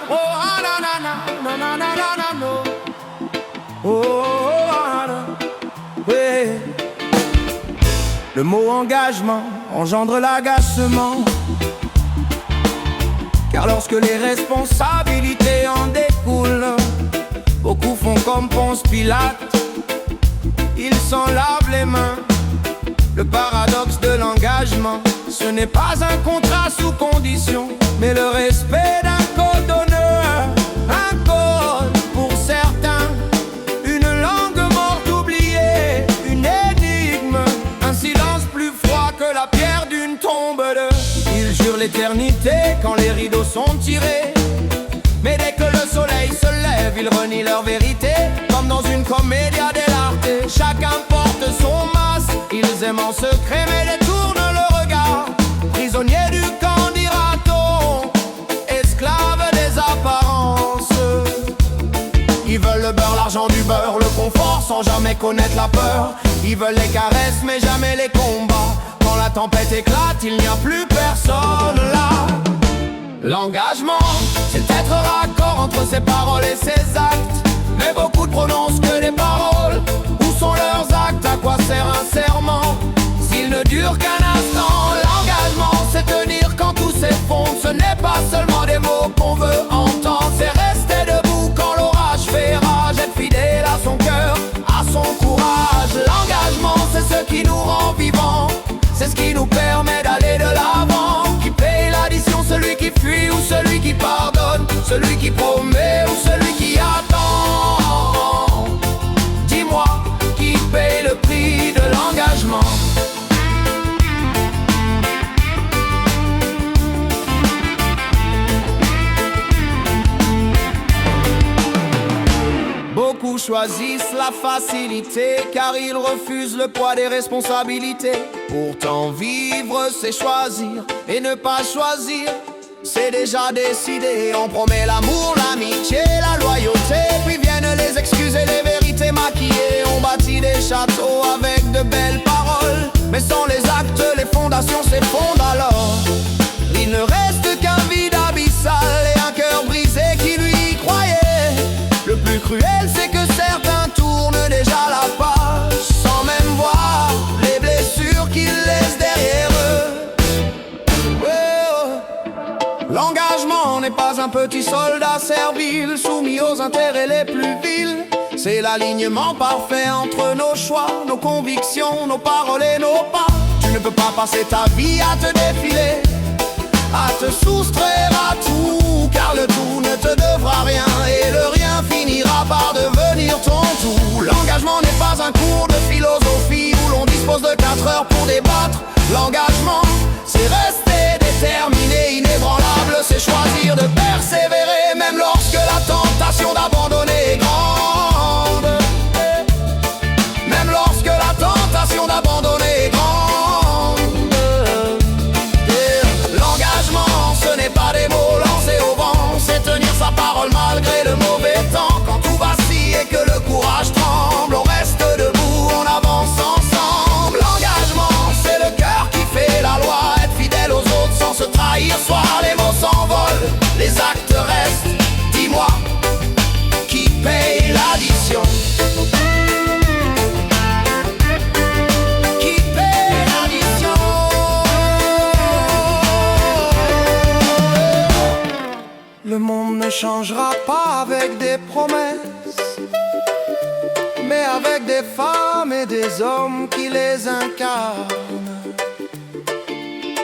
oh ah, na na na na na na na no. Oh ah, na. Ouais. Le mot engagement engendre l'agacement, car lorsque les responsabilités en découlent, beaucoup font comme Ponce Pilate, ils s'en lavent les mains. Le paradoxe de l'engagement, ce n'est pas un contrat sous condition, mais le respect d'un code d'honneur. Un code pour certains, une langue morte oubliée, une énigme, un silence plus froid que la pierre d'une tombe de. Ils jurent l'éternité quand les rideaux sont tirés, mais dès que le soleil se lève, ils renient leur vérité, comme dans une commedia dell'arte. Chacun porte son masque, ils aiment en secret mais détournent le regard. Prisonniers du camp dira-t-on, esclaves des apparences. Ils veulent le beurre, l'argent du beurre, le confort sans jamais connaître la peur. Ils veulent les caresses mais jamais les combats. Quand la tempête éclate, il n'y a plus personne là. L'engagement, c'est être raccord entre ses paroles et ses actes. Mais beaucoup ne prononcent que des paroles. Où sont leurs actes? À quoi sert un serment s'il ne dure qu'un instant? L'engagement, c'est tenir quand tout s'effondre. Ce n'est pas seulement des mots qu'on veut entendre, c'est rester debout quand l'orage fait rage. Être fidèle à son cœur, à son courage. L'engagement, c'est ce qui nous rend vivants, c'est ce qui nous permet d'aller de l'avant. Qui paye l'addition, celui qui fuit ou celui qui pardonne, celui qui promet ou celui qui attend? Dis-moi, qui paye le prix de l'engagement? Beaucoup choisissent la facilité car ils refusent le poids des responsabilités. Pourtant vivre c'est choisir, et ne pas choisir c'est déjà décidé. On promet l'amour, l'amitié, la loyauté, puis viennent les excuses et les vérités maquillées. On bâtit des châteaux avec de belles paroles, mais sans les actes les fondations s'effondrent alors. Il ne reste qu'un vide abyssal et un cœur brisé qui lui croyait. Le plus cruel c'est que certains tournent déjà la page sans même voir les blessures qu'ils laissent derrière eux. L'engagement n'est pas un petit soldat servile soumis aux intérêts les plus vils. C'est l'alignement parfait entre nos choix, nos convictions, nos paroles et nos pas. Tu ne peux pas passer ta vie à te défiler, à te soustraire à tout, car le tout ne te devra rien et le rien finira par devenir ton tout. L'engagement n'est pas un cours de philosophie où l'on dispose de 4 heures pour débattre. L'engagement, c'est rester déterminé, inébranlable, c'est choisir de persévérer, même lorsque la tentation d'abandonner est grande. Même lorsque la tentation d'abandonner est grande. L'engagement, ce n'est pas des mots lancés au vent, c'est tenir sa parole malgré le mauvais temps. Quand tout vacille et que le courage tremble, on reste debout, on avance ensemble. L'engagement, c'est le cœur qui fait la loi, être fidèle aux autres sans se trahir soi. Les mots s'envolent, les actes restent. Dis-moi, qui paye l'addition? Qui paye l'addition? Le monde ne changera pas avec des promesses, mais avec des femmes et des hommes qui les incarnent.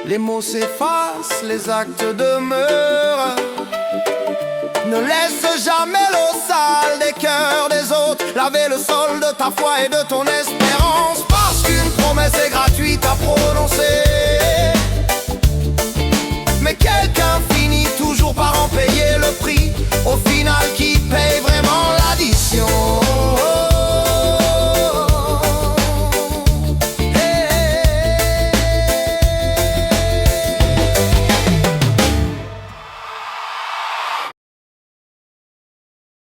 Les mots s'effacent, les actes demeurent. Ne laisse jamais l'eau sale des cœurs des autres laver le sol de ta foi et de ton espérance, parce qu'une promesse est gratuite à prononcer, mais quelqu'un finit toujours par en payer le